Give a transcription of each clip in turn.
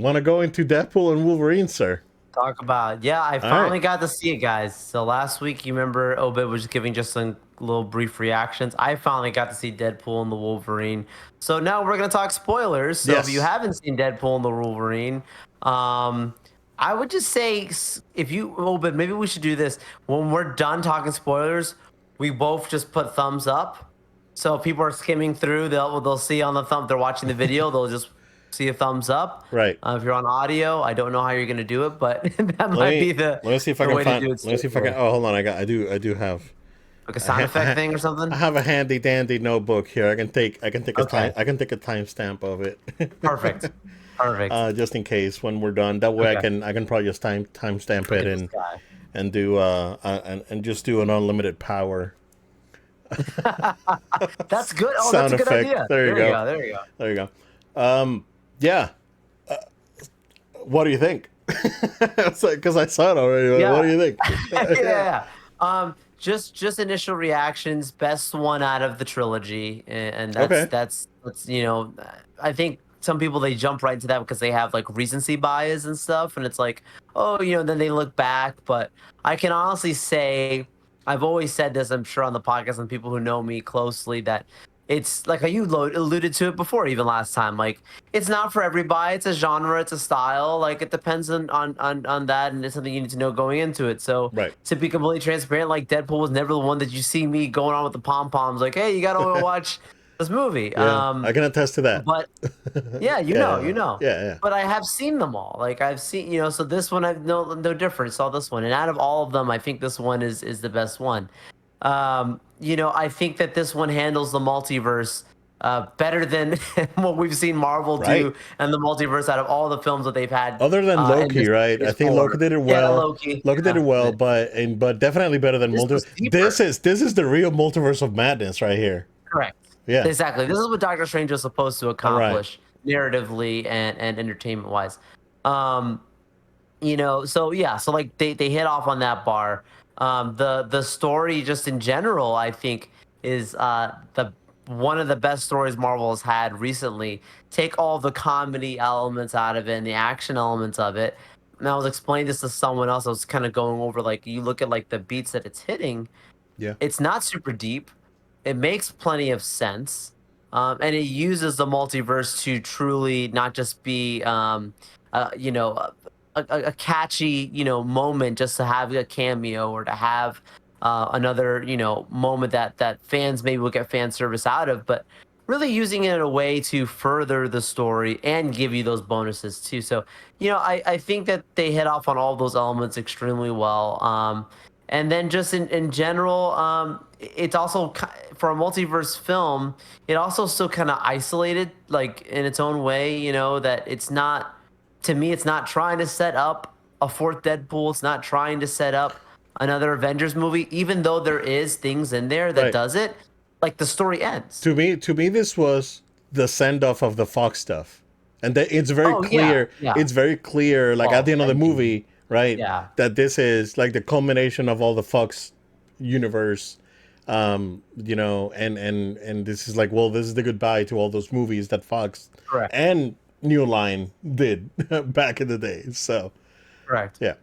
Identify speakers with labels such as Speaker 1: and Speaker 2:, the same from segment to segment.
Speaker 1: Want to go into Deadpool and Wolverine, sir?
Speaker 2: Talk about yeah, I
Speaker 1: All right.
Speaker 2: finally got to see it, guys. So last week, you remember Obit was giving just some little brief reactions. I finally got to see Deadpool and the Wolverine. So now we're gonna talk spoilers. So if you
Speaker 1: Yes.
Speaker 2: haven't seen Deadpool and the Wolverine, um, I would just say if you Obit, maybe we should do this when we're done talking spoilers. We both just put thumbs up. So if people are skimming through, they'll see on the thumb. They're watching the video. They'll just see a thumbs up.
Speaker 1: Right.
Speaker 2: If you're on audio, I don't know how you're going to do it, but that
Speaker 1: Let
Speaker 2: might
Speaker 1: me
Speaker 2: be the
Speaker 1: let me see if I can
Speaker 2: way to
Speaker 1: find.
Speaker 2: do it
Speaker 1: Let me see if I can.
Speaker 2: straightforward.
Speaker 1: Oh, hold on. I do have.
Speaker 2: Like a sound effect thing or
Speaker 1: I
Speaker 2: something.
Speaker 1: have a handy dandy notebook here. I can take a
Speaker 2: Okay,
Speaker 1: timestamp of it.
Speaker 2: perfect, perfect.
Speaker 1: Just in case when we're done. That way
Speaker 2: Okay,
Speaker 1: I can probably just timestamp
Speaker 2: look
Speaker 1: it
Speaker 2: at this guy.
Speaker 1: and do and just do an unlimited power
Speaker 2: That's good. Oh, that's
Speaker 1: sound
Speaker 2: a good
Speaker 1: effect.
Speaker 2: idea.
Speaker 1: There you
Speaker 2: There you
Speaker 1: go.
Speaker 2: go. There you go.
Speaker 1: There you go. Yeah. What do you think? It's like because I saw it already. What
Speaker 2: Yeah,
Speaker 1: do you think? Yeah.
Speaker 2: yeah. Just initial reactions. Best one out of the trilogy, and that's
Speaker 1: Okay.
Speaker 2: that's that's I think some people they jump right into that because they have like recency bias and stuff, and it's like, oh, then they look back. But I can honestly say, I've always said this. I'm sure on the podcast and people who know me closely that it's like how you alluded to it before, even last time. Like it's not for everybody. It's a genre. It's a style. Like it depends on that, and it's something you need to know going into it. So
Speaker 1: Right.
Speaker 2: to be completely transparent, like Deadpool was never the one that you see me going on with the pom poms. Like, hey, you gotta watch this movie.
Speaker 1: Yeah, I can attest to that.
Speaker 2: But yeah,
Speaker 1: Yeah. Yeah.
Speaker 2: But I have seen them all. Like I've seen, so this one I've no different. Saw this one, and out of all of them, I think this one is the best one. I think that this one handles the multiverse better than what we've seen Marvel
Speaker 1: Right.
Speaker 2: do and the multiverse out of all the films that they've had
Speaker 1: Other than
Speaker 2: in
Speaker 1: Loki,
Speaker 2: this
Speaker 1: right? I
Speaker 2: phase
Speaker 1: think Loki
Speaker 2: four.
Speaker 1: did it
Speaker 2: Yeah,
Speaker 1: well.
Speaker 2: Loki.
Speaker 1: Loki did it
Speaker 2: Yeah,
Speaker 1: well, but definitely better than
Speaker 2: this
Speaker 1: multiverse.
Speaker 2: was deeper.
Speaker 1: This is the real multiverse of madness right here.
Speaker 2: Correct.
Speaker 1: Yeah.
Speaker 2: Exactly. This is what Doctor Strange was supposed to
Speaker 1: All right.
Speaker 2: accomplish narratively and entertainment wise. Um, so yeah, so like they hit off on that bar. The story just in general, I think, is the one of the best stories Marvel has had recently. Take all the comedy elements out of it and the action elements of it. And I was explaining this to someone else. I was kind of going over like you look at like the beats that it's hitting.
Speaker 1: Yeah.
Speaker 2: It's not super deep. It makes plenty of sense. And it uses the multiverse to truly not just be, a catchy, moment just to have a cameo or to have another, moment that fans maybe will get fan service out of, but really using it in a way to further the story and give you those bonuses too. So, I think that they hit off on all those elements extremely well. And then just in general, it's also for a multiverse film, it also still kind of isolated, like in its own way, that it's not, to me, it's not trying to set up a fourth Deadpool. It's not trying to set up another Avengers movie, even though there is things in there that
Speaker 1: Right.
Speaker 2: does it. Like the story ends.
Speaker 1: To me, this was the send off of the Fox stuff, and that it's very
Speaker 2: Oh yeah,
Speaker 1: clear.
Speaker 2: yeah.
Speaker 1: It's very clear, like at
Speaker 2: Oh,
Speaker 1: the end of the
Speaker 2: thank you.
Speaker 1: movie, right?
Speaker 2: Yeah,
Speaker 1: That this is like the culmination of all the Fox universe. And this is like, well, this is the goodbye to all those movies that Fox
Speaker 2: correct,
Speaker 1: and New Line did back in the day. So
Speaker 2: correct.
Speaker 1: yeah,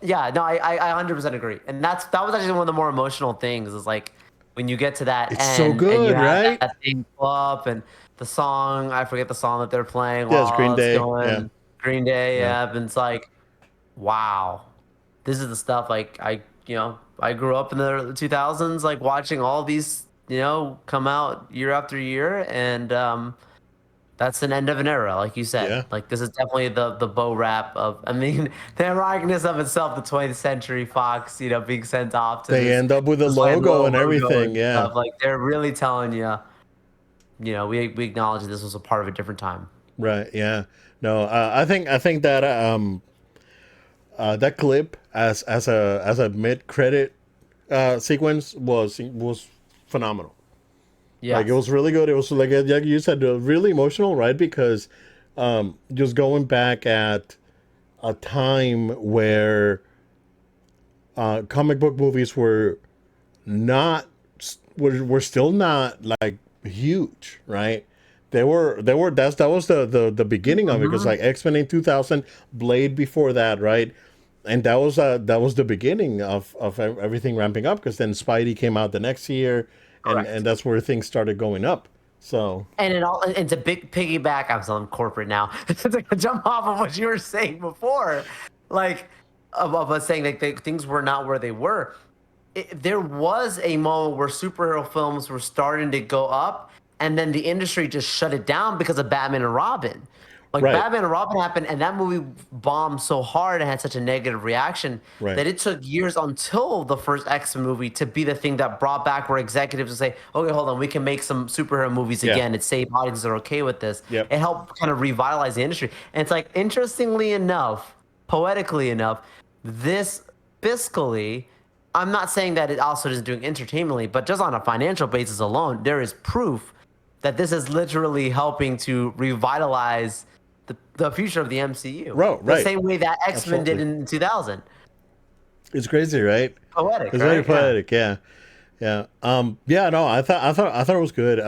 Speaker 2: Yeah, no, I 100% agree, and that was actually one of the more emotional things. Is like when you get to that
Speaker 1: it's so
Speaker 2: end and you
Speaker 1: good,
Speaker 2: have
Speaker 1: right?
Speaker 2: that thing pull up and the song, I forget the song that they're playing
Speaker 1: Yes, Green
Speaker 2: while it's
Speaker 1: Day. Yeah,
Speaker 2: going. Green Day,
Speaker 1: yeah.
Speaker 2: yeah, and it's like, wow, this is the stuff like I grew up in the 2000s like watching all these come out year after year, and that's an end of an era, like you said.
Speaker 1: Yeah.
Speaker 2: Like this is definitely the bow wrap of. I mean, the ironicness of itself, the 20th Century Fox, being sent off to
Speaker 1: They
Speaker 2: this
Speaker 1: end up with a
Speaker 2: this like
Speaker 1: logo
Speaker 2: low
Speaker 1: and
Speaker 2: logo
Speaker 1: everything.
Speaker 2: and
Speaker 1: Yeah.
Speaker 2: stuff. Like they're really telling you, we acknowledge that this was a part of a different time.
Speaker 1: Right. Yeah. No. I think that that clip as a mid credit sequence was phenomenal. Like it
Speaker 2: Yes.
Speaker 1: was really good. It was like you said, really emotional, right? Because just going back at a time where comic book movies not were still not like huge, right? that was the beginning of it, because
Speaker 2: Hmm.
Speaker 1: like X-Men in 2000, Blade before that, right? And that was the beginning of everything ramping up, because then Spidey came out the next year, and
Speaker 2: Correct.
Speaker 1: that's where things started going up. So
Speaker 2: And it all it's a big piggyback. I'm selling corporate now. To jump off of what you were saying before, like of us saying like things were not where they were. There was a moment where superhero films were starting to go up, and then the industry just shut it down because of Batman and Robin. Like
Speaker 1: right,
Speaker 2: Batman and Robin happened, and that movie bombed so hard and had such a negative reaction
Speaker 1: right,
Speaker 2: that it took years until the first X movie to be the thing that brought back where executives would say, "Okay, hold on, we can make some superhero movies
Speaker 1: yeah,
Speaker 2: again. It's safe. Audiences are okay with this."
Speaker 1: yep,
Speaker 2: It helped kind of revitalize the industry. And it's like, interestingly enough, poetically enough, this fiscally, I'm not saying that it also isn't doing entertainmentally, but just on a financial basis alone, there is proof that this is literally helping to revitalize the future of the MCU. The
Speaker 1: right,
Speaker 2: same way that X-Men did
Speaker 1: absolutely.
Speaker 2: in 2000.
Speaker 1: It's crazy, right?
Speaker 2: Poetic,
Speaker 1: It's very
Speaker 2: right? Yeah.
Speaker 1: poetic, yeah, yeah. Yeah, no, I thought it was good.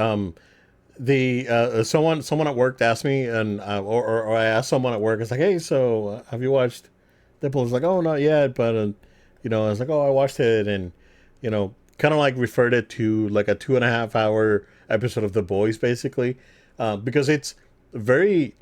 Speaker 1: The someone at work asked me, and or I asked someone at work. It's like, hey, so have you watched Deadpool? It's like, oh, not yet, but I was like, oh, I watched it, and kind of like referred it to like a 2.5 hour episode of The Boys, basically, because it's very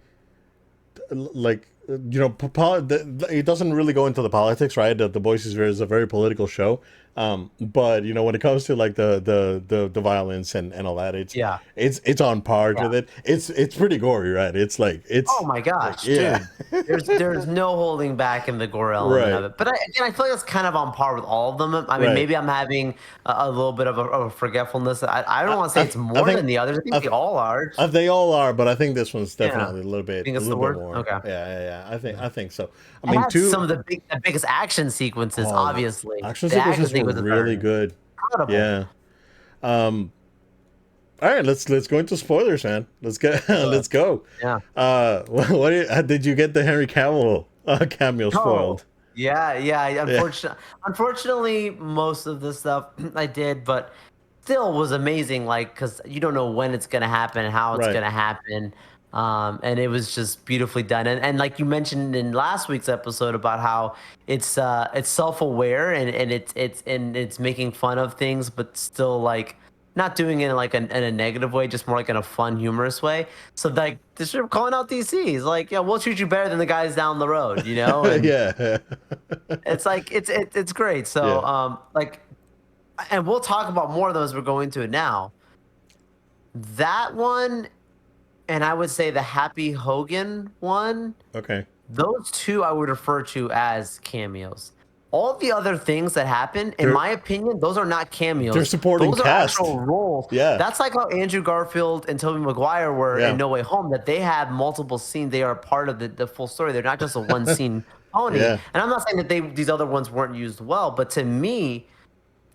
Speaker 1: like it doesn't really go into the politics, right? The Boys is a very political show, but when it comes to like the violence and all that,
Speaker 2: Yeah.
Speaker 1: it's on par
Speaker 2: Yeah.
Speaker 1: with it. It's pretty gory, right? It's
Speaker 2: Oh my gosh,
Speaker 1: yeah.
Speaker 2: dude. There's no holding back in the gore element of
Speaker 1: Right,
Speaker 2: it. But again, I feel like it's kind of on par with all of them. I mean,
Speaker 1: right.
Speaker 2: maybe I'm having a little bit of a forgetfulness. I don't want to say it's
Speaker 1: I
Speaker 2: more
Speaker 1: think
Speaker 2: than the others. I think
Speaker 1: I,
Speaker 2: they all are.
Speaker 1: they all are, but I think this one's
Speaker 2: Yeah.
Speaker 1: definitely
Speaker 2: Think
Speaker 1: a
Speaker 2: it's
Speaker 1: little
Speaker 2: the
Speaker 1: bit
Speaker 2: word?
Speaker 1: more.
Speaker 2: Okay.
Speaker 1: Yeah.
Speaker 2: Yeah.
Speaker 1: I think so. I
Speaker 2: It
Speaker 1: mean,
Speaker 2: had some
Speaker 1: two.
Speaker 2: of the biggest action sequences,
Speaker 1: Oh, the
Speaker 2: obviously.
Speaker 1: action
Speaker 2: The action
Speaker 1: sequences were
Speaker 2: sequences are
Speaker 1: really good.
Speaker 2: incredible.
Speaker 1: Yeah. Um. All right, let's go into spoilers, man. Let's get
Speaker 2: Uh,
Speaker 1: let's go.
Speaker 2: yeah.
Speaker 1: Did you get the Henry Cavill cameo
Speaker 2: Oh,
Speaker 1: spoiled?
Speaker 2: yeah, yeah.
Speaker 1: Yeah.
Speaker 2: Unfortunately, most of the stuff I did, but still was amazing. Like, because you don't know when it's gonna happen, how it's
Speaker 1: Right.
Speaker 2: gonna happen, and it was just beautifully done. And like you mentioned in last week's episode about how it's self aware and it's making fun of things, but still like not doing it in like in a negative way, just more like in a fun, humorous way. So like this you're calling out DC. He's like, yeah, we'll treat you better than the guys down the road, and
Speaker 1: Yeah.
Speaker 2: it's like it's great. So
Speaker 1: Yeah.
Speaker 2: like, and we'll talk about more of those as we're going to it now. That one, and I would say the Happy Hogan one,
Speaker 1: Okay.
Speaker 2: those two I would refer to as cameos. All the other things that happen, in
Speaker 1: They're
Speaker 2: my opinion, those are not
Speaker 1: they're
Speaker 2: cameos.
Speaker 1: supporting
Speaker 2: Those are
Speaker 1: cast.
Speaker 2: actual roles.
Speaker 1: Yeah.
Speaker 2: That's like how Andrew Garfield and Tobey Maguire were in
Speaker 1: Yeah.
Speaker 2: No Way Home, that they had multiple scenes. They are part of the full story. They're not just a one scene pony.
Speaker 1: Yeah.
Speaker 2: And I'm not saying that these other ones weren't used well, but to me,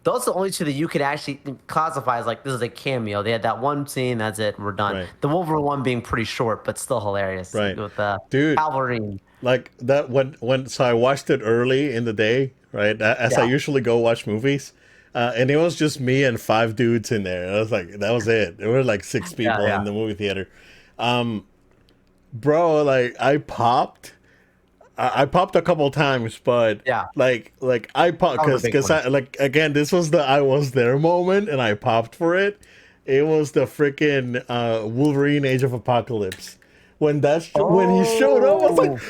Speaker 2: those are the only two that you could actually classify as like this is a cameo. They had that one scene, that's it, we're done.
Speaker 1: Right.
Speaker 2: The Wolverine one being pretty short, but still hilarious
Speaker 1: Right.
Speaker 2: with
Speaker 1: Dude,
Speaker 2: Wolverine.
Speaker 1: like that when so I watched it early in the day, right? As I
Speaker 2: Yeah,
Speaker 1: usually go watch movies. And it was just me and five dudes in there. I was like, that was it. There were like six
Speaker 2: yeah,
Speaker 1: people in
Speaker 2: yeah,
Speaker 1: the movie theater. Bro, like I popped a couple times, but
Speaker 2: yeah.
Speaker 1: like I popped
Speaker 2: That was a big
Speaker 1: because
Speaker 2: one.
Speaker 1: I like again this was the I was there moment and I popped for it. It was the freaking Wolverine Age of Apocalypse when he showed up. I was like,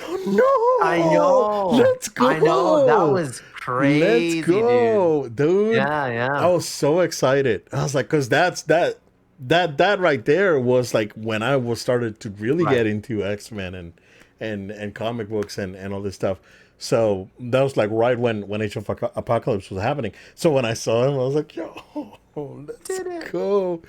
Speaker 2: Oh, I
Speaker 1: no,
Speaker 2: know.
Speaker 1: let's
Speaker 2: I know. That
Speaker 1: go,
Speaker 2: was
Speaker 1: let's
Speaker 2: crazy, dude.
Speaker 1: go, dude.
Speaker 2: Yeah,
Speaker 1: I
Speaker 2: yeah.
Speaker 1: was so excited. I was like, because that right there was like when I was started to really
Speaker 2: Right.
Speaker 1: get into X-Men and comic books and all this stuff. So that was like right when Age of Apocalypse was happening. So when I saw him, I was like, yo, let's
Speaker 2: Did it.
Speaker 1: go,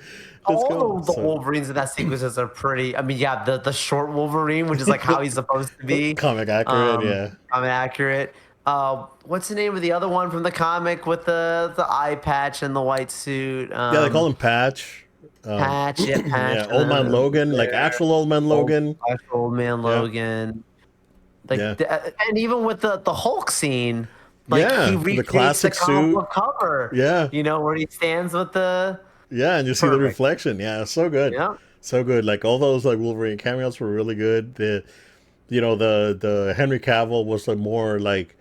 Speaker 1: let's go.
Speaker 2: All the
Speaker 1: So
Speaker 2: Wolverines in that sequences are pretty. I mean, yeah, the short Wolverine, which is like how he's supposed to be,
Speaker 1: comic accurate, yeah,
Speaker 2: I mean, accurate. What's the name of the other one from the comic with the eye patch and the white suit?
Speaker 1: yeah. They call him Patch.
Speaker 2: Patch, yeah, patch,
Speaker 1: Yeah, Old Man Logan, like
Speaker 2: there.
Speaker 1: actual Old Man
Speaker 2: Old,
Speaker 1: Logan.
Speaker 2: Old man
Speaker 1: Yeah,
Speaker 2: Logan.
Speaker 1: yeah,
Speaker 2: Like, and even with the Hulk scene, like he
Speaker 1: yeah. The
Speaker 2: recreates the
Speaker 1: classic
Speaker 2: comic
Speaker 1: suit.
Speaker 2: book cover.
Speaker 1: Yeah,
Speaker 2: Where he stands with the
Speaker 1: yeah, and you see the
Speaker 2: perfect.
Speaker 1: reflection. Yeah, so good.
Speaker 2: Yeah.
Speaker 1: So good. Like all those like Wolverine cameos were really good. The the Henry Cavill was like more like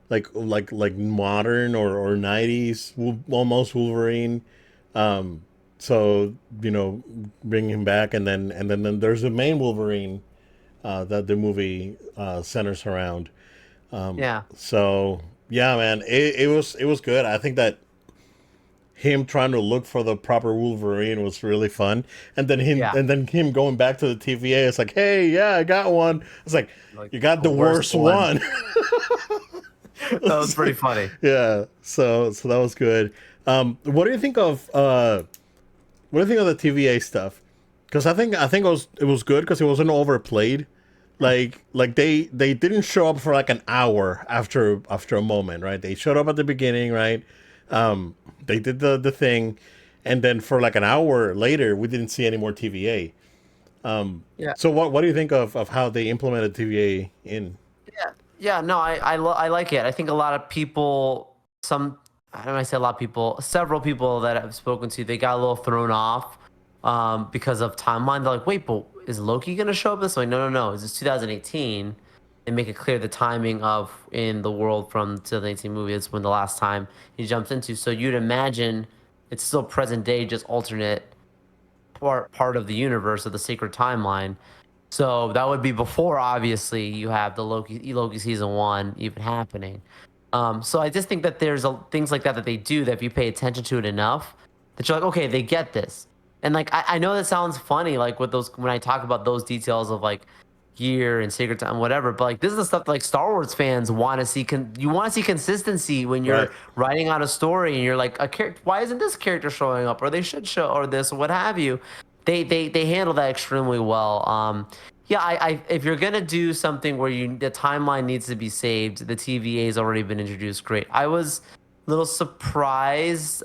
Speaker 1: modern or 90s almost Wolverine. Um, so bring him back, and then there's the main Wolverine that the movie centers around.
Speaker 2: Yeah,
Speaker 1: So yeah, man, it was good. I think that him trying to look for the proper Wolverine was really fun,
Speaker 2: yeah,
Speaker 1: and then him going back to the TVA. It's like, hey, yeah, I got one. It's like
Speaker 2: like
Speaker 1: you got
Speaker 2: the
Speaker 1: the
Speaker 2: worst
Speaker 1: worst
Speaker 2: one.
Speaker 1: one.
Speaker 2: That was pretty funny.
Speaker 1: Yeah, so that was good. What do you think of what do you think of the TVA stuff? Because I think it was good because it wasn't overplayed. Like they didn't show up for like an hour after a moment, right? They showed up at the beginning, right? They did the thing, and then for like an hour later, we didn't see any more TVA.
Speaker 2: Yeah.
Speaker 1: So what do you think of how they implemented TVA in?
Speaker 2: Yeah, yeah, no, I like it. I think a lot of people, I don't know, I say a lot of people, several people that I've spoken to, they got a little thrown off because of timeline. They're like, wait, but is Loki gonna show up this way? No, no, no. Is this 2018? And make it clear the timing of in the world from the 2018 movie is when the last time he jumps into. So you'd imagine it's still present day, just alternate part of the universe of the sacred timeline. So that would be before, obviously, you have the Loki season one even happening. So I just think that there's things like that that they do that if you pay attention to it enough, that you're like, okay, they get this. And like I know that sounds funny, like with those when I talk about those details of like year and sacred time, whatever. But like this is the stuff that, like Star Wars fans want to see. You want to see consistency when
Speaker 1: Right,
Speaker 2: you're writing out a story and you're like, a character, why isn't this character showing up, or they should show, or this, or what have you. They handle that extremely well. Yeah, if you're gonna do something where the timeline needs to be saved, the TVA has already been introduced. Great. I was a little surprised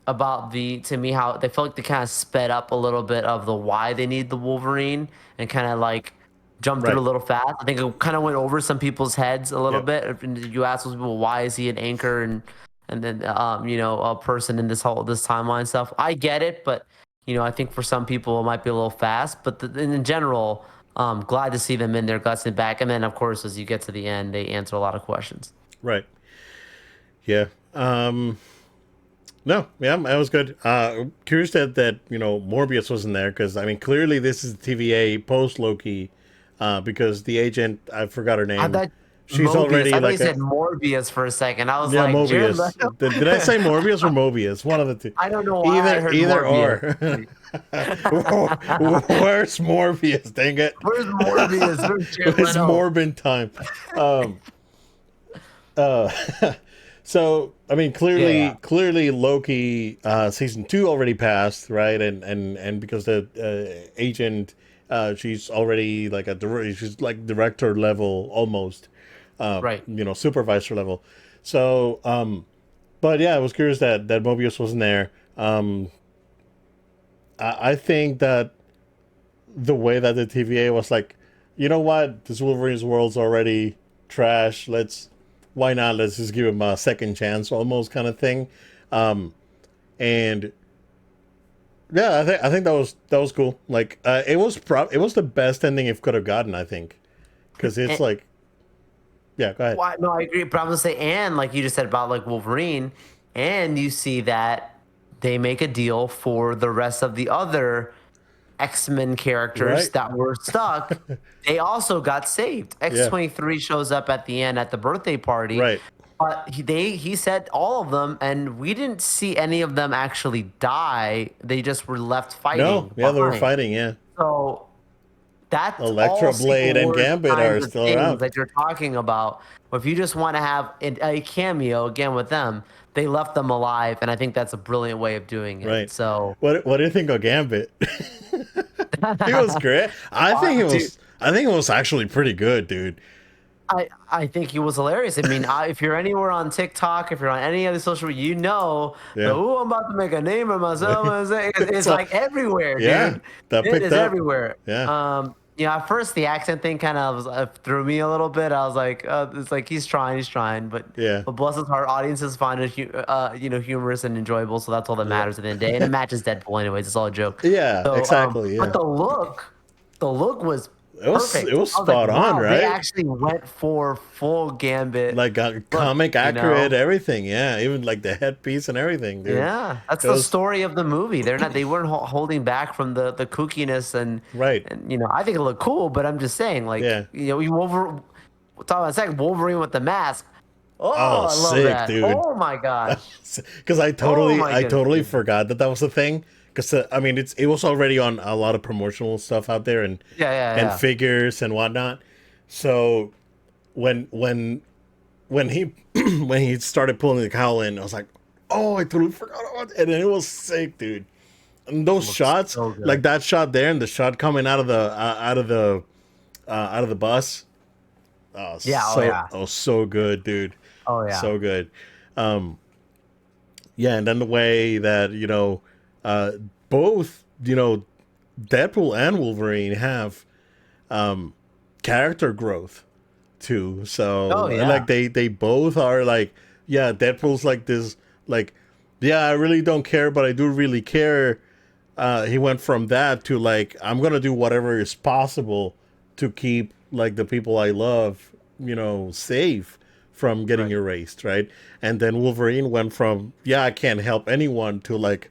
Speaker 2: about to me how they felt like they kind of sped up a little bit of the why they need the Wolverine and kind of like jumped through
Speaker 1: right,
Speaker 2: a little fast. I think it kind of went over some people's heads a little
Speaker 1: yep,
Speaker 2: bit. If you ask those people why is he an anchor and then a person in this timeline stuff. I get it, but I think for some people it might be a little fast. But in general, glad to see them in their guts and back. And then of course, as you get to the end, they answer a lot of questions.
Speaker 1: right, yeah. No, yeah, that was good. Curious that Morbius wasn't there because I mean clearly this is TVA post Loki, because the agent I forgot her
Speaker 2: I
Speaker 1: name.
Speaker 2: thought
Speaker 1: She's
Speaker 2: Mobius.
Speaker 1: already
Speaker 2: I thought you
Speaker 1: like a
Speaker 2: said Morbius for a second. I was
Speaker 1: yeah
Speaker 2: like, Jared
Speaker 1: Mobius.
Speaker 2: Leto.
Speaker 1: Did I say Morbius or Mobius? One of the two.
Speaker 2: I don't know why I
Speaker 1: Either
Speaker 2: heard
Speaker 1: either
Speaker 2: Morbius.
Speaker 1: or. Where's Morbius? Dang it!
Speaker 2: Where's Morbius? Where's Jared
Speaker 1: It's
Speaker 2: Leto?
Speaker 1: Morbin time. Um, uh, so I mean,
Speaker 2: Yeah,
Speaker 1: clearly, Loki season 2 already passed, right? And because the agent, she's already like she's like director level almost,
Speaker 2: right.
Speaker 1: supervisor level. So, but yeah, I was curious that Mobius wasn't there. I think that the way that the TVA was like, you know what, this Wolverine's world's already trash. Why not? Let's just give him a second chance, almost kind of thing. Um, and yeah, I think that was cool. Like, it was the best ending it could have gotten. I think because it's
Speaker 2: And,
Speaker 1: like, yeah, go ahead.
Speaker 2: why? No, I agree. But I'm gonna say, and like you just said about like Wolverine, and you see that they make a deal for the rest of the other X-Men characters
Speaker 1: Right?
Speaker 2: that were stuck. They also got saved.
Speaker 1: Yeah.
Speaker 2: X-23 shows up at the end at the birthday party.
Speaker 1: Right.
Speaker 2: But he said all of them, and we didn't see any of them actually die. They just were left
Speaker 1: No.
Speaker 2: fighting
Speaker 1: Yeah, they were
Speaker 2: behind.
Speaker 1: fighting. Yeah.
Speaker 2: So that's all
Speaker 1: Electro Blade
Speaker 2: Secret
Speaker 1: and
Speaker 2: Wars
Speaker 1: Gambit are
Speaker 2: kinds of
Speaker 1: still
Speaker 2: things
Speaker 1: around.
Speaker 2: that you're talking about. Or if you just want to have a cameo again with them, they left them alive, and I think that's a brilliant way of doing it.
Speaker 1: Right.
Speaker 2: So,
Speaker 1: What do you think of Gambit? He was great. I think it
Speaker 2: dude,
Speaker 1: was. I think it was actually pretty good, dude.
Speaker 2: I think he was hilarious. I mean, if you're anywhere on TikTok, if you're on any other social media,
Speaker 1: Yeah.
Speaker 2: oh, I'm about to make a name of myself. It's
Speaker 1: It's
Speaker 2: like everywhere,
Speaker 1: yeah,
Speaker 2: dude.
Speaker 1: that
Speaker 2: It
Speaker 1: picked
Speaker 2: is
Speaker 1: up.
Speaker 2: everywhere.
Speaker 1: Yeah.
Speaker 2: At first the accent thing kind of threw me a little bit. I was like, it's like he's trying, but
Speaker 1: Yeah,
Speaker 2: bless his heart, audiences find it, humorous and enjoyable. So that's all that
Speaker 1: yeah,
Speaker 2: matters at the end of the day. And it matches Deadpool, anyways. It's all a joke.
Speaker 1: yeah,
Speaker 2: So,
Speaker 1: exactly.
Speaker 2: but
Speaker 1: Yeah,
Speaker 2: the look was
Speaker 1: it
Speaker 2: perfect.
Speaker 1: was
Speaker 2: I was like,
Speaker 1: spot on,
Speaker 2: wow, they
Speaker 1: right?
Speaker 2: actually went for full gambit
Speaker 1: Like
Speaker 2: look.
Speaker 1: comic
Speaker 2: You
Speaker 1: accurate,
Speaker 2: know,
Speaker 1: everything. Yeah, even like the headpiece and everything, dude.
Speaker 2: yeah, that's
Speaker 1: It
Speaker 2: the
Speaker 1: was
Speaker 2: story of the movie. They weren't holding back from the kookiness
Speaker 1: right.
Speaker 2: and I think it looked cool, but I'm just saying, like,
Speaker 1: Yeah.
Speaker 2: you over we'll talk about a second, Wolverine with the mask. Oh,
Speaker 1: Oh,
Speaker 2: I love
Speaker 1: sick,
Speaker 2: that.
Speaker 1: dude.
Speaker 2: Oh my gosh.
Speaker 1: Because
Speaker 2: Oh my
Speaker 1: I
Speaker 2: goodness.
Speaker 1: totally forgot that that was a thing. Because I mean, it was already on a lot of promotional stuff out there
Speaker 2: Yeah, yeah,
Speaker 1: and
Speaker 2: yeah.
Speaker 1: figures and whatnot. So when when he when he started pulling the cowl in, I was like, oh, I totally forgot about it. And then it was sick, dude. And those
Speaker 2: Looks
Speaker 1: shots,
Speaker 2: so
Speaker 1: like
Speaker 2: good.
Speaker 1: that shot there, and the shot coming out of the bus,
Speaker 2: Yeah, oh yeah.
Speaker 1: so good, dude,
Speaker 2: Oh yeah.
Speaker 1: so good. Yeah, and then the way that uh, both Deadpool and Wolverine have character growth too.
Speaker 2: Oh
Speaker 1: So and
Speaker 2: yeah.
Speaker 1: like they both are like, yeah, Deadpool's like this, like, yeah, I really don't care, but I do really care. He went from that to like, I'm gonna do whatever is possible to keep like the people I love, safe from getting
Speaker 2: Right.
Speaker 1: erased, right? And then Wolverine went from, yeah, I can't help anyone to like,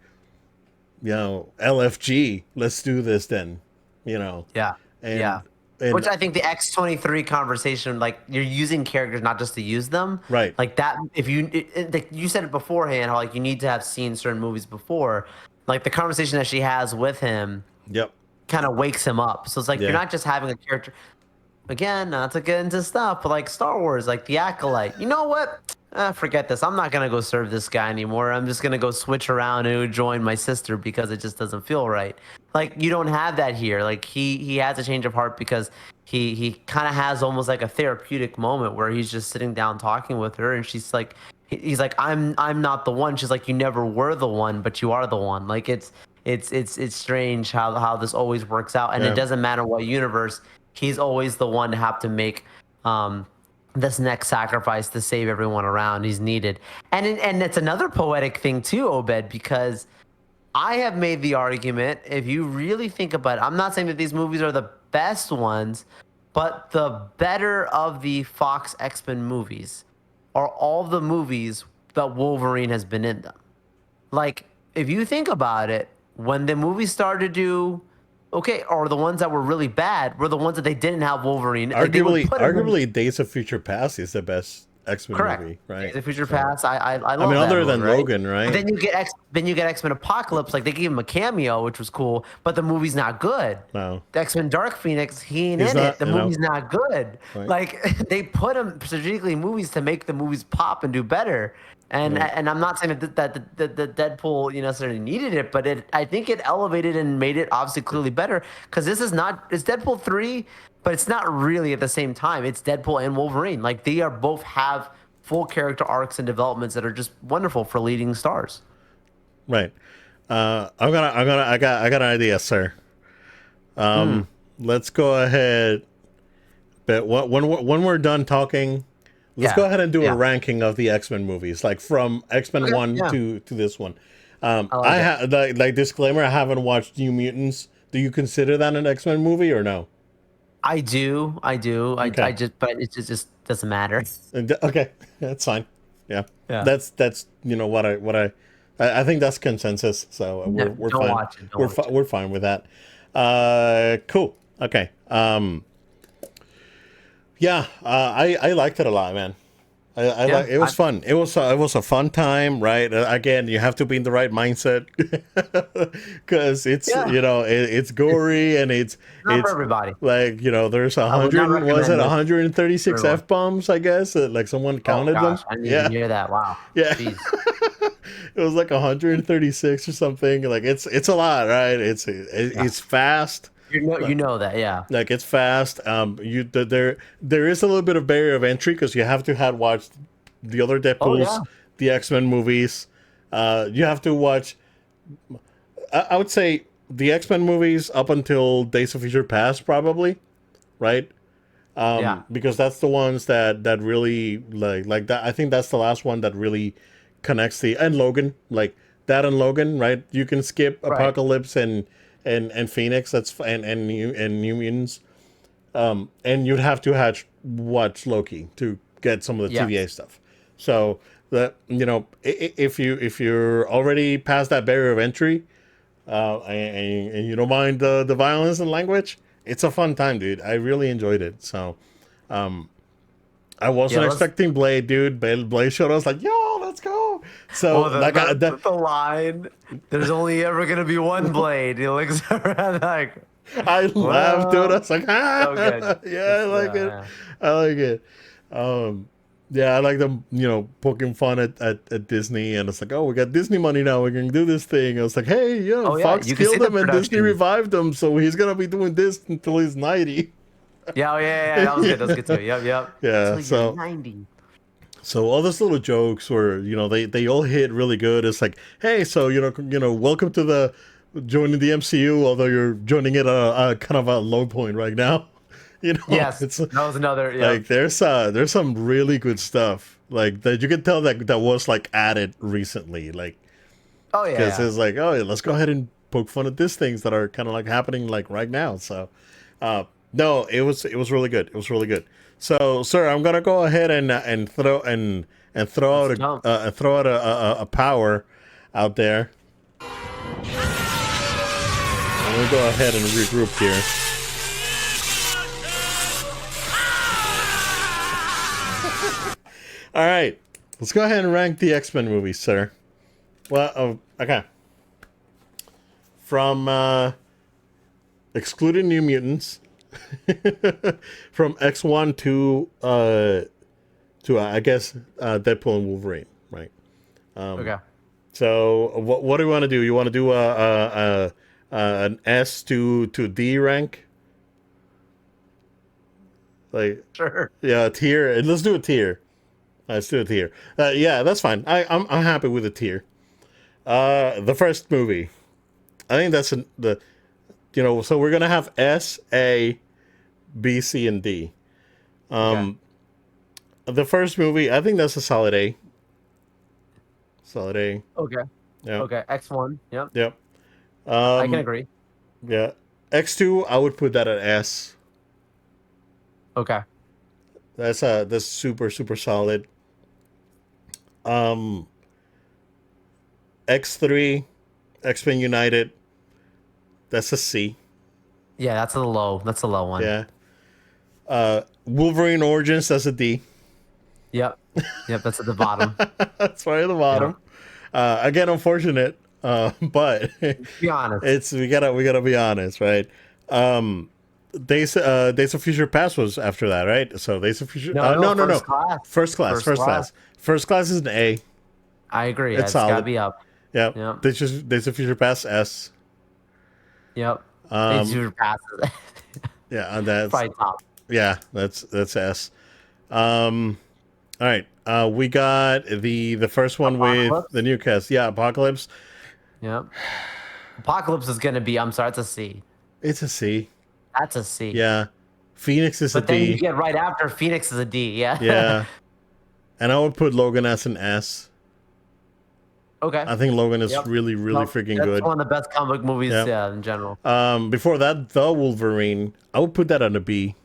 Speaker 1: LFG, let's do this then, you know.
Speaker 2: Yeah.
Speaker 1: And
Speaker 2: Yeah.
Speaker 1: and
Speaker 2: Which I think the X-23 conversation, like, you're using characters not just to use them.
Speaker 1: right.
Speaker 2: Like that, if you like you said it beforehand, how like you need to have seen certain movies before. Like the conversation that she has with him
Speaker 1: Yep.
Speaker 2: kind of wakes him up. So it's like you're
Speaker 1: Yeah.
Speaker 2: not just having a character. Again, not to get into stuff, but like Star Wars, like the Acolyte. You know what? Forget this. I'm not gonna go serve this guy anymore. I'm just gonna go switch around and join my sister because it just doesn't feel right. Like you don't have that here. Like he has a change of heart because he kind of has almost like a therapeutic moment where he's just sitting down talking with her, and she's like, he's like, I'm not the one. She's like, you never were the one, but you are the one. Like it's strange how this always works out, and it
Speaker 1: Yeah.
Speaker 2: doesn't matter what universe, he's always the one to have to make um, this next sacrifice to save everyone around. He's needed, and it's another poetic thing too, Obed, because I have made the argument. If you really think about it, I'm not saying that these movies are the best ones, but the better of the Fox X-Men movies are all the movies that Wolverine has been in them. Like, if you think about it, when the movies started to do okay, or the ones that were really bad were the ones that they didn't have Wolverine. Like they would put him in.
Speaker 1: Arguably, Days of Future Past is the best X-Men
Speaker 2: Correct.
Speaker 1: movie,
Speaker 2: Days
Speaker 1: right?
Speaker 2: of Future
Speaker 1: So,
Speaker 2: Past. I
Speaker 1: I mean,
Speaker 2: love that
Speaker 1: other
Speaker 2: movie,
Speaker 1: than
Speaker 2: right?
Speaker 1: Logan,
Speaker 2: But
Speaker 1: right?
Speaker 2: then you get X-Men Apocalypse. Like they gave him a cameo, which was cool, but the movie's not good.
Speaker 1: No,
Speaker 2: The X-Men Dark Phoenix, he ain't
Speaker 1: he's
Speaker 2: in it.
Speaker 1: not.
Speaker 2: The movie's not good.
Speaker 1: Right,
Speaker 2: Like they put him strategically in movies to make the movies pop and do better.
Speaker 1: right,
Speaker 2: And I'm not saying that the Deadpool necessarily needed it, but I think it elevated and made it obviously clearly better because this is not it's Deadpool 3, but it's not really at the same time. It's Deadpool and Wolverine. Like they are both have full character arcs and developments that are just wonderful for leading stars.
Speaker 1: right. I got an idea, sir.
Speaker 2: Mm,
Speaker 1: Let's go ahead. But when we're done talking, let's go
Speaker 2: yeah,
Speaker 1: ahead and do a
Speaker 2: yeah.
Speaker 1: ranking of the X-Men movies, like from X-Men
Speaker 2: Okay,
Speaker 1: one
Speaker 2: yeah,
Speaker 1: to this one.
Speaker 2: I like
Speaker 1: I
Speaker 2: it.
Speaker 1: have like disclaimer. I haven't watched New Mutants. Do you consider that an X-Men movie or no?
Speaker 2: I do, I do. I
Speaker 1: Okay.
Speaker 2: just, but it just doesn't matter.
Speaker 1: Okay, that's fine. Yeah,
Speaker 2: Yeah.
Speaker 1: that's I think that's consensus. So
Speaker 2: No,
Speaker 1: we're
Speaker 2: don't
Speaker 1: fine.
Speaker 2: watch it. Don't watch it.
Speaker 1: We're fine with that. Cool. Okay. Yeah. I liked it a lot, man. I
Speaker 2: Yeah,
Speaker 1: like it was fun. It was a fun time, right? Again, you have to be in the right mindset because it's
Speaker 2: yeah.
Speaker 1: it's gory and
Speaker 2: Not for
Speaker 1: it's
Speaker 2: everybody.
Speaker 1: like there's a
Speaker 2: I would not
Speaker 1: hundred, was it
Speaker 2: recommend this
Speaker 1: 136
Speaker 2: for everyone.
Speaker 1: f bombs? I guess like someone
Speaker 2: Oh
Speaker 1: counted them.
Speaker 2: gosh, I didn't even
Speaker 1: Yeah,
Speaker 2: hear that. Wow.
Speaker 1: yeah.
Speaker 2: Jeez.
Speaker 1: It was like 136 or something. Like it's a lot, right?
Speaker 2: Yeah.
Speaker 1: It's fast.
Speaker 2: You know that. Yeah.
Speaker 1: Like it's fast. There is a little bit of barrier of entry because you have to have watched the other
Speaker 2: Oh yeah.
Speaker 1: Deadpool's, the X-Men movies. You have to watch. I would say the X-Men movies up until Days of Future Past, probably, right?
Speaker 2: Yeah.
Speaker 1: Because that's the ones that really like that. I think that's the last one that really connects the and Logan, like that and Logan, right? You can skip
Speaker 2: Right.
Speaker 1: Apocalypse and Phoenix. That's New Mutants. And you'd have to watch Loki to get some of the TVA
Speaker 2: Yes.
Speaker 1: stuff. So that if you're already past that barrier of entry, and you don't mind the violence and language, it's a fun time, dude. I really enjoyed it. So I
Speaker 2: Yeah.
Speaker 1: wasn't
Speaker 2: Let's.
Speaker 1: expecting Blade, dude. Blade showed us like, yo, let's go. So
Speaker 2: Oh,
Speaker 1: like
Speaker 2: the line. There's only ever gonna be one blade. He looks around like,
Speaker 1: I laughed, dude. I
Speaker 2: well,
Speaker 1: was like,
Speaker 2: so good.
Speaker 1: yeah, I
Speaker 2: It's
Speaker 1: like it.
Speaker 2: yeah.
Speaker 1: I like it. Um, yeah, I like them, poking fun at Disney, and it's like, oh, we got Disney money now. We can do this thing. I was like, hey,
Speaker 2: Oh yeah,
Speaker 1: Fox
Speaker 2: you can see
Speaker 1: killed
Speaker 2: the
Speaker 1: him, and Disney
Speaker 2: production.
Speaker 1: revived him, so he's gonna be doing this until he's 90.
Speaker 2: Yeah, oh yeah, yeah, yeah, that was good. That was good too. Yep, yep.
Speaker 1: Yeah,
Speaker 2: Till you're 90.
Speaker 1: so all those little jokes were, they all hit really good. It's like, hey, so welcome to the joining the MCU, although you're joining it a kind of a low point right now.
Speaker 2: Yes,
Speaker 1: It's
Speaker 2: that was another. Yep.
Speaker 1: like there's some really good stuff like that you can tell that was like added recently, like
Speaker 2: Oh yeah,
Speaker 1: because
Speaker 2: yeah.
Speaker 1: it's like, oh, yeah, let's go ahead and poke fun at these things that are kind of like happening like right now. So no, it was really good. It was really good. So, sir, I'm gonna go ahead and throw
Speaker 2: Let's
Speaker 1: out
Speaker 2: jump.
Speaker 1: a power out there. I'm gonna go ahead and regroup here. All right, let's go ahead and rank the X-Men movies, sir. Well, okay. From excluding New Mutants, from X1 to I guess Deadpool and Wolverine, right?
Speaker 2: Okay.
Speaker 1: So what do you want to do? You want to do an S to D rank, like
Speaker 2: Sure.
Speaker 1: yeah, a tier. Let's do a tier. Let's do a tier. Yeah, that's fine. I'm happy with a tier. The first movie. I think that's so we're gonna have S, A, B, C, and D.
Speaker 2: Okay.
Speaker 1: The first movie, I think that's a solid A. Solid A.
Speaker 2: Okay.
Speaker 1: Yeah.
Speaker 2: Okay. X1. Yep.
Speaker 1: Yep.
Speaker 2: I can
Speaker 1: Um,
Speaker 2: agree.
Speaker 1: yeah. X2, I would put that at S.
Speaker 2: Okay.
Speaker 1: That's super super solid. Um, X3, X-Men United, that's a C.
Speaker 2: Yeah, that's a low. That's a low one.
Speaker 1: Yeah. Wolverine Origins, that's a D.
Speaker 2: Yep. Yep. That's at the bottom.
Speaker 1: That's right at the
Speaker 2: Yeah.
Speaker 1: bottom. Again, unfortunate, but
Speaker 2: Be honest.
Speaker 1: it's we gotta be honest, right? Days of Future Past was after that, right? So Days of Future,
Speaker 2: No, no.
Speaker 1: no,
Speaker 2: First class.
Speaker 1: first class,
Speaker 2: First
Speaker 1: first
Speaker 2: class.
Speaker 1: class, first class is an A.
Speaker 2: I agree.
Speaker 1: It's
Speaker 2: It's got to
Speaker 1: solid.
Speaker 2: be up.
Speaker 1: Yep.
Speaker 2: Yep.
Speaker 1: Days of Future Past S.
Speaker 2: Yep. It's
Speaker 1: Um,
Speaker 2: your passes.
Speaker 1: yeah, and that's
Speaker 2: Probably top.
Speaker 1: yeah, that's S. Um, all right. We got the first one with the
Speaker 2: Apocalypse.
Speaker 1: new cast. Yeah, Apocalypse.
Speaker 2: Yep. Apocalypse is gonna be. I'm sorry. It's a C.
Speaker 1: It's a C.
Speaker 2: That's a C.
Speaker 1: Yeah. Phoenix is a
Speaker 2: But then you
Speaker 1: D.
Speaker 2: get right after Phoenix is a D. Yeah.
Speaker 1: Yeah. And I would put Logan as an S.
Speaker 2: Okay.
Speaker 1: I think Logan is
Speaker 2: Yep.
Speaker 1: really, really
Speaker 2: Nope.
Speaker 1: freaking
Speaker 2: That's
Speaker 1: good.
Speaker 2: one of the best comic book movies.
Speaker 1: Yeah.
Speaker 2: Yeah, in general.
Speaker 1: Before that, the Wolverine, I would put that on a B.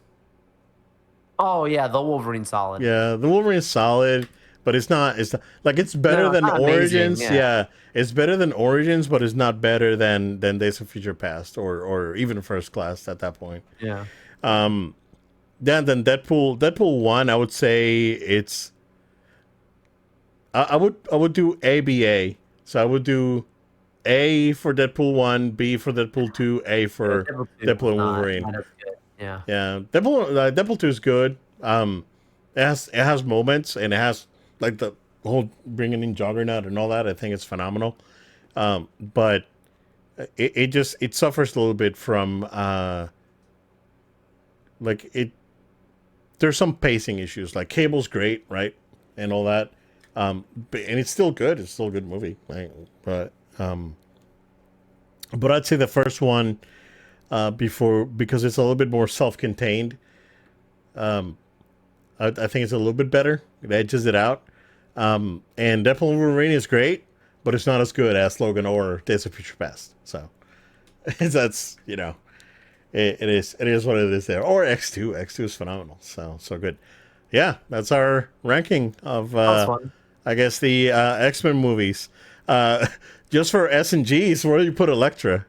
Speaker 2: Oh yeah, the Wolverine solid.
Speaker 1: Yeah, the Wolverine is solid, but it's not like it's better
Speaker 2: No, it's
Speaker 1: than
Speaker 2: not amazing.
Speaker 1: Origins.
Speaker 2: Yeah.
Speaker 1: Yeah, it's better than Origins, but it's not better than Days of Future Past or even First Class at that point.
Speaker 2: Yeah.
Speaker 1: Then Deadpool 1, I would say it's I would do ABA. So I would do A for Deadpool 1, B for Deadpool 2, A for
Speaker 2: Deadpool 2
Speaker 1: Deadpool
Speaker 2: was
Speaker 1: and
Speaker 2: not
Speaker 1: Wolverine.
Speaker 2: as good. Yeah.
Speaker 1: Yeah, Deadpool 2 is good. It has moments, and it has like the whole bringing in Juggernaut and all that. I think it's phenomenal. But it suffers a little bit from like it. There's some pacing issues. Like Cable's great, right, and all that. And it's still good. It's still a good movie, right? But But I'd say the first one before because it's a little bit more self-contained. Um, I think it's a little bit better. It edges it out. And Deadpool Wolverine is great, but it's not as good as Logan or Days of Future Past. So that's it is what it is there. Or X2. X2 is phenomenal. So good. Yeah, that's our ranking of
Speaker 2: That was fun.
Speaker 1: I guess the X-Men movies. Uh, just for S and G's, where do you put Elektra?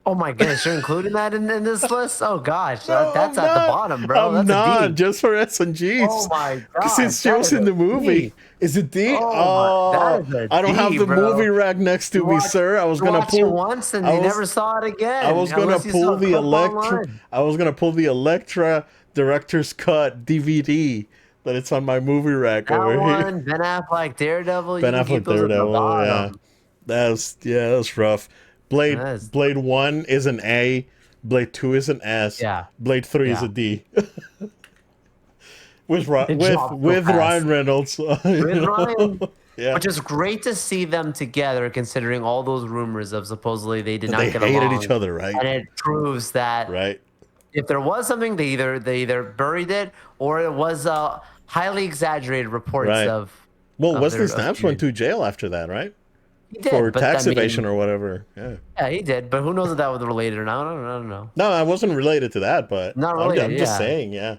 Speaker 2: Oh my goodness, you're including that in this list? Oh gosh,
Speaker 1: No,
Speaker 2: that's
Speaker 1: I'm
Speaker 2: at the
Speaker 1: not.
Speaker 2: bottom, bro.
Speaker 1: I'm
Speaker 2: That's a
Speaker 1: not.
Speaker 2: D.
Speaker 1: Just for S and
Speaker 2: Oh
Speaker 1: G's.
Speaker 2: my gosh,
Speaker 1: Since she
Speaker 2: that
Speaker 1: was
Speaker 2: is
Speaker 1: in
Speaker 2: a
Speaker 1: the movie.
Speaker 2: D.
Speaker 1: Is it D?
Speaker 2: Oh my, that
Speaker 1: Oh,
Speaker 2: is a
Speaker 1: I don't have
Speaker 2: D,
Speaker 1: the
Speaker 2: bro.
Speaker 1: movie rack next to
Speaker 2: You
Speaker 1: me,
Speaker 2: watch,
Speaker 1: sir.
Speaker 2: you watched it once and
Speaker 1: I
Speaker 2: you
Speaker 1: was
Speaker 2: never saw it
Speaker 1: I
Speaker 2: again,
Speaker 1: was gonna
Speaker 2: unless you saw
Speaker 1: pull
Speaker 2: a
Speaker 1: the
Speaker 2: clip
Speaker 1: Electra.
Speaker 2: online.
Speaker 1: I was gonna pull the Electra director's cut DVD, but it's on my movie rack
Speaker 2: That
Speaker 1: over here.
Speaker 2: one, Ben Affleck, Daredevil,
Speaker 1: Ben
Speaker 2: you can keep
Speaker 1: Affleck
Speaker 2: those at the
Speaker 1: Daredevil. Yeah,
Speaker 2: bottom.
Speaker 1: that's rough.
Speaker 2: That is,
Speaker 1: Blade 1 is an A. Blade 2 is an S.
Speaker 2: yeah,
Speaker 1: Blade 3 is
Speaker 2: yeah.
Speaker 1: a D. with
Speaker 2: It dropped so
Speaker 1: with
Speaker 2: fast.
Speaker 1: Ryan Reynolds.
Speaker 2: With Ryan,
Speaker 1: Yeah,
Speaker 2: which is great to see them together, considering all those rumors of supposedly they did
Speaker 1: they
Speaker 2: not get
Speaker 1: hated each
Speaker 2: along,
Speaker 1: other, right?
Speaker 2: and it proves that
Speaker 1: Right.
Speaker 2: if there was something, they either buried it or it was highly exaggerated reports
Speaker 1: Right. Well,
Speaker 2: of
Speaker 1: Wesley
Speaker 2: their
Speaker 1: Snipes went
Speaker 2: feud.
Speaker 1: to jail after that, right?
Speaker 2: He
Speaker 1: For
Speaker 2: did, but I
Speaker 1: tax evasion
Speaker 2: mean,
Speaker 1: or whatever. Yeah.
Speaker 2: yeah, he did. But who knows if that was related or not? I don't know.
Speaker 1: No, I wasn't related to that, but
Speaker 2: Not related.
Speaker 1: I'm just
Speaker 2: Yeah,
Speaker 1: saying, yeah.